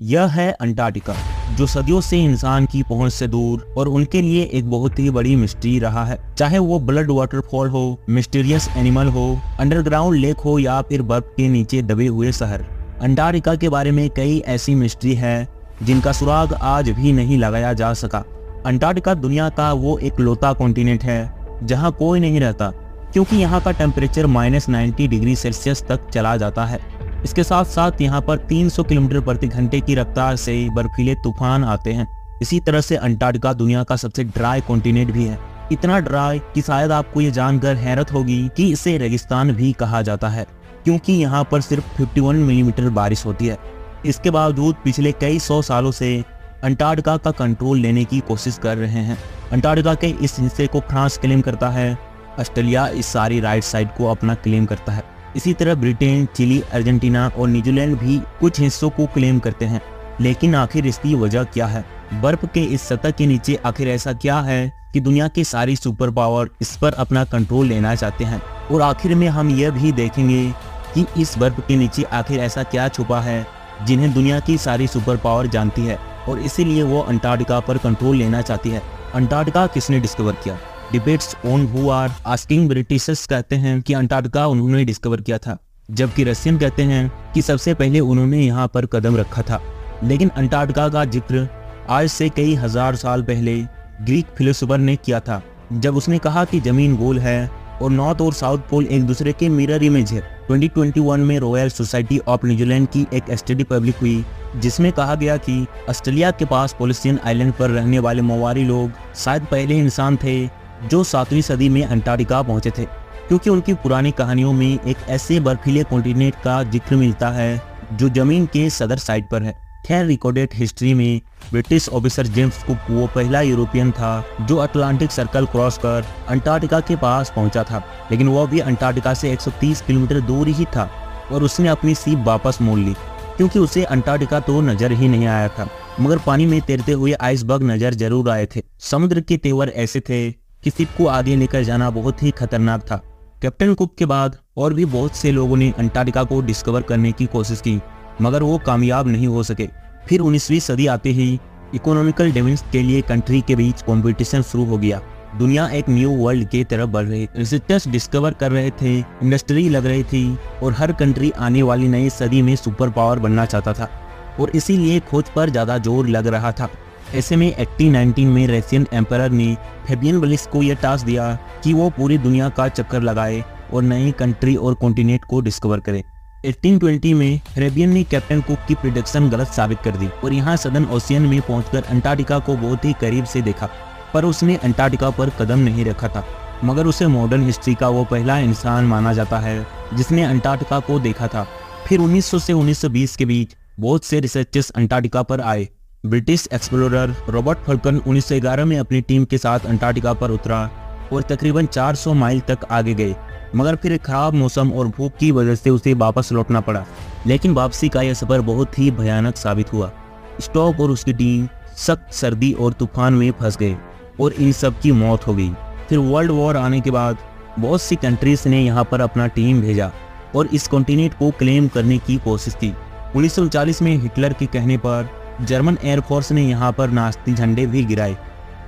यह है अंटार्कटिका, जो सदियों से इंसान की पहुंच से दूर और उनके लिए एक बहुत ही बड़ी मिस्ट्री रहा है। चाहे वो ब्लड वाटरफॉल हो, मिस्टीरियस एनिमल हो, अंडरग्राउंड लेक हो या फिर बर्फ के नीचे दबे हुए शहर, अंटार्कटिका के बारे में कई ऐसी मिस्ट्री है जिनका सुराग आज भी नहीं लगाया जा सका। अंटार्कटिका दुनिया का वो एक लौता कॉन्टिनेंट है जहाँ कोई नहीं रहता, क्योंकि यहाँ का टेम्परेचर -90 डिग्री सेल्सियस तक चला जाता है। इसके साथ साथ यहाँ पर 300 किलोमीटर प्रति घंटे की रफ्तार से बर्फीले तूफान आते हैं। इसी तरह से अंटार्कटिका दुनिया का सबसे ड्राई कॉन्टिनेंट भी है। इतना ड्राई कि शायद आपको ये जानकर हैरत होगी कि इसे रेगिस्तान भी कहा जाता है, क्योंकि यहाँ पर सिर्फ 51 मिलीमीटर बारिश होती है। इसके बावजूद पिछले कई 100 सालों से अंटार्कटिका का कंट्रोल लेने की कोशिश कर रहे हैं। अंटार्कटिका के इस हिस्से को फ्रांस क्लेम करता है, ऑस्ट्रेलिया इस सारी राइट साइड को अपना क्लेम करता है। इसी तरह ब्रिटेन, चिली, अर्जेंटीना और न्यूजीलैंड भी कुछ हिस्सों को क्लेम करते हैं। लेकिन आखिर इसकी वजह क्या है? बर्फ के इस सतह के नीचे आखिर ऐसा क्या है कि दुनिया की सारी सुपर पावर इस पर अपना कंट्रोल लेना चाहते हैं? और आखिर में हम यह भी देखेंगे कि इस बर्फ के नीचे आखिर ऐसा क्या छुपा है जिन्हें दुनिया की सारी सुपर पावर जानती है और इसीलिए वो अंटार्कटिका पर कंट्रोल लेना चाहती है। अंटार्कटिका किसने डिस्कवर किया? Debates on who are asking. Britishers कहते हैं कि अंटार्कटिका उन्होंने डिस्कवर किया था, जबकि रशियन कहते हैं कि सबसे पहले उन्होंने यहाँ पर कदम रखा था। लेकिन अंटार्कटिका का जिक्र आज से कई हजार साल पहले ग्रीक फिलोसोफर ने किया था, जब उसने कहा कि जमीन गोल है और नॉर्थ और साउथ पोल एक दूसरे के मिरर इमेज है। 2021 में रॉयल सोसाइटी ऑफ न्यूजीलैंड की एक स्टडी पब्लिक हुई, जिसमें कहा गया कि ऑस्ट्रेलिया के पास पोलिसियन आइलैंड पर रहने वाले मोवारी लोग शायद पहले इंसान थे जो 7वीं सदी में अंटार्कटिका पहुंचे थे, क्योंकि उनकी पुरानी कहानियों में एक ऐसे बर्फीले कॉन्टिनेंट का जिक्र मिलता है जो जमीन के सदर साइड पर है। खैर, रिकॉर्डेड हिस्ट्री में ब्रिटिश ऑफिसर जेम्स कुक वो पहला यूरोपियन था जो अटलांटिक सर्कल क्रॉस कर अंटार्कटिका के पास पहुंचा था, लेकिन वह भी अंटार्कटिका से 130 किलोमीटर दूर ही था और उसने अपनी सीप वापस मोड़ ली, क्योंकि उसे अंटार्कटिका तो नजर ही नहीं आया था, मगर पानी में तैरते हुए आइसबर्ग नजर जरूर आए थे। समुद्र के तेवर ऐसे थे कि शिप को आगे लेकर जाना बहुत ही खतरनाक था। कैप्टन कुक के बाद और भी बहुत से लोगों ने अंटार्कटिका को डिस्कवर करने की कोशिश की, मगर वो कामयाब नहीं हो सके। फिर 19वीं सदी आते ही इकोनॉमिकल डेवलपमेंट के लिए कंट्री के बीच कंपटीशन शुरू हो गया। दुनिया एक न्यू वर्ल्ड की तरफ बढ़ रही, रिसर्चर्स डिस्कवर कर रहे थे, इंडस्ट्री लग रही थी और हर कंट्री आने वाली नई सदी में सुपर पावर बनना चाहता था और इसीलिए खोज पर ज्यादा जोर लग रहा था। ऐसे में 1819 में रशियन एम्परर ने फेबियन वलिस को यह टास्क दिया कि वो पूरी दुनिया का चक्कर लगाए और नई कंट्री और कॉन्टिनेंट को डिस्कवर करे। 1820 में फेबियन ने कैप्टन कुक की प्रेडिक्शन गलत साबित कर दी और यहाँ सदर्न ओशियन में पहुंचकर अंटार्कटिका को बहुत ही करीब से देखा, पर उसने अंटार्कटिका पर कदम नहीं रखा था। मगर उसे मॉडर्न हिस्ट्री का वो पहला इंसान माना जाता है जिसने अंटार्कटिका को देखा था। फिर 1900 से 1920 के बीच बहुत से रिसर्चर्स अंटार्कटिका पर आए। ब्रिटिश एक्सप्लोरर रॉबर्ट फल्कन 1911 में अपनी टीम के साथ अंटार्कटिका पर उतरा और तकरीबन 400 माइल तक आगे गए, मगर फिर खराब मौसम और भूख की वजह से उसे वापस लौटना पड़ा। लेकिन वापसी का यह सफर बहुत ही भयानक साबित हुआ। स्टॉक और उसकी टीम सख्त सर्दी और तूफान में फंस गए और इन सब की मौत हो गई। फिर वर्ल्ड वॉर आने के बाद बहुत सी कंट्रीज ने यहाँ पर अपना टीम भेजा और इस कॉन्टिनेंट को क्लेम करने की कोशिश की। 1939 में हिटलर के कहने पर जर्मन एयरफोर्स ने यहाँ पर नाज़ी झंडे भी गिराए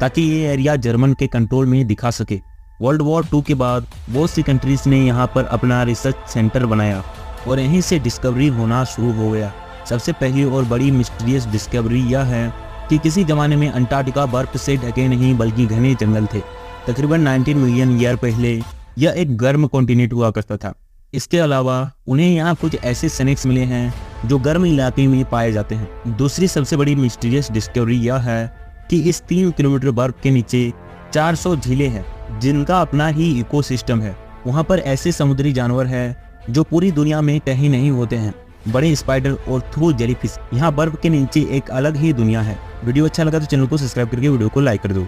ताकि ये एरिया जर्मन के कंट्रोल में दिखा सके। वर्ल्ड वॉर 2 के बाद बहुत सी कंट्रीज ने यहाँ पर अपना रिसर्च सेंटर बनाया और यहीं से डिस्कवरी होना शुरू हो गया। सबसे पहली और बड़ी मिस्टीरियस डिस्कवरी यह है कि किसी जमाने में अंटार्कटिका बर्फ से ढके नहीं बल्कि घने जंगल थे। तकरीबन 19 मिलियन ईयर पहले यह एक गर्म कॉन्टिनेंट हुआ करता था। इसके अलावा उन्हें यहाँ कुछ ऐसे स्नेक्स मिले हैं जो गर्म इलाके में पाए जाते हैं। दूसरी सबसे बड़ी मिस्टीरियस डिस्कवरी यह है कि इस 3 किलोमीटर बर्फ के नीचे 400 झीलें हैं जिनका अपना ही इकोसिस्टम है। वहाँ पर ऐसे समुद्री जानवर हैं जो पूरी दुनिया में कहीं नहीं होते हैं। बड़े स्पाइडर और थ्रू जेलीफिश। यहाँ बर्फ के नीचे एक अलग ही दुनिया है। वीडियो अच्छा लगा तो चैनल को सब्सक्राइब करके वीडियो को लाइक कर दो।